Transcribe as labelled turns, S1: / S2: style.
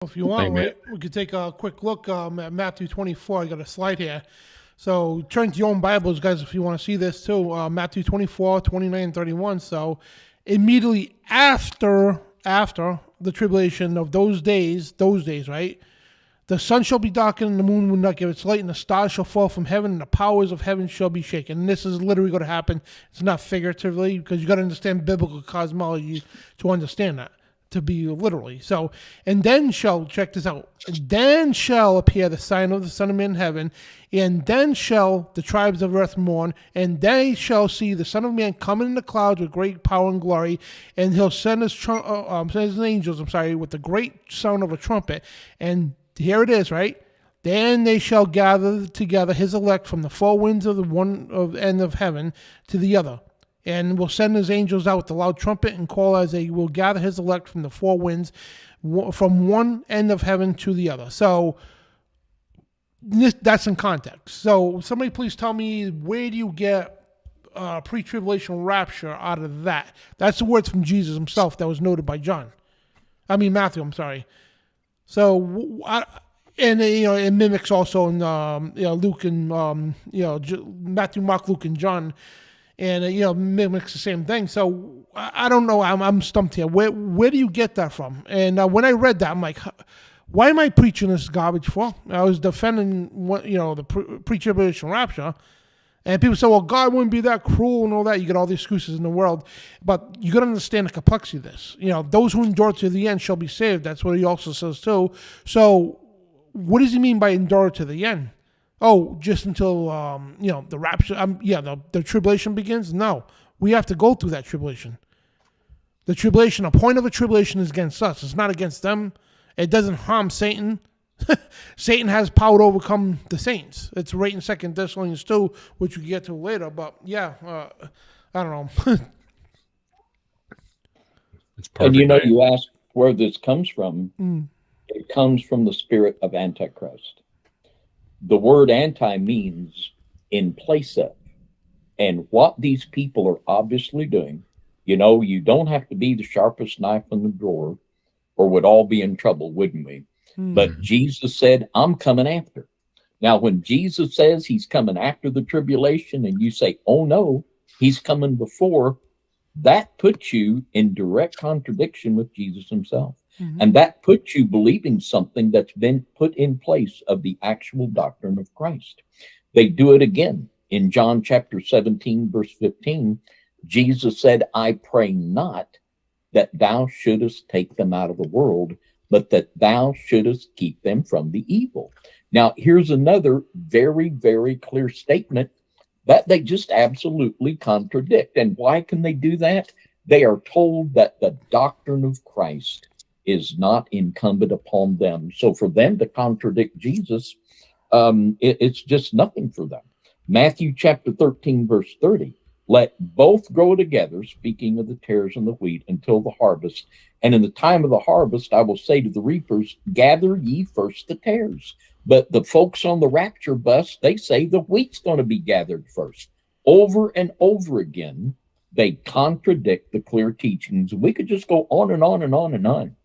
S1: If you want,
S2: Amen.
S1: we could take a quick look at Matthew 24. I got a slide here. So turn to your own Bibles, guys, if you want to see this too. Matthew 24, 29, and 31. So immediately after the tribulation of those days, right? The sun shall be darkened, and the moon will not give its light, and the stars shall fall from heaven, and the powers of heaven shall be shaken. And this is literally going to happen. It's not figuratively, because you got to understand biblical cosmology to understand that, to be literally. So, and then shall, check this out, and then shall appear the sign of the Son of Man in heaven, and then shall the tribes of earth mourn, and they shall see the Son of Man coming in the clouds with great power and glory, and he'll send his angels, with the great sound of a trumpet, and here it is, right? Then they shall gather together his elect from the four winds of the one end of heaven to the other, and will send his angels out with the loud trumpet and call as they will gather his elect from the four winds from one end of heaven to the other. So that's in context. So somebody please tell me, where do you get pre-tribulation rapture out of that? That's the words from Jesus himself that was noted by Matthew, I'm sorry. So, it mimics also in Luke and Matthew, Mark, Luke, and John, and mimics the same thing. So I don't know. I'm stumped here. Where do you get that from? And when I read that, I'm like, why am I preaching this garbage for? I was defending the pre-tribulation rapture. And people say, well, God wouldn't be that cruel and all that. You get all the excuses in the world. But you got to understand the complexity of this. Those who endure to the end shall be saved. That's what he also says too. So what does he mean by endure to the end? Oh, just until, the rapture, the tribulation begins? No, we have to go through that tribulation. The tribulation, a point of a tribulation is against us. It's not against them. It doesn't harm Satan. Satan has power to overcome the saints. It's right in 2 Thessalonians 2, which we get to later. But I don't know.
S2: It's perfect.
S3: And you ask where this comes from. It comes from the spirit of Antichrist. The word anti means in place of. And what these people are obviously doing, you don't have to be the sharpest knife in the drawer, or we'd all be in trouble, wouldn't we? But Jesus said, I'm coming after. Now, when Jesus says he's coming after the tribulation and you say, oh no, he's coming before, that puts you in direct contradiction with Jesus himself. And that puts you believing something that's been put in place of the actual doctrine of Christ. They do it again in John chapter 17, verse 15. Jesus said, I pray not that thou shouldest take them out of the world, but that thou shouldest keep them from the evil. Now, here's another very, very clear statement that they just absolutely contradict. And why can they do that? They are told that the doctrine of Christ is not incumbent upon them. So for them to contradict Jesus, it's just nothing for them. Matthew chapter 13, verse 30. Let both grow together, speaking of the tares and the wheat, until the harvest. And in the time of the harvest, I will say to the reapers, gather ye first the tares. But the folks on the rapture bus, they say the wheat's going to be gathered first. Over and over again, they contradict the clear teachings. We could just go on and on and on and on.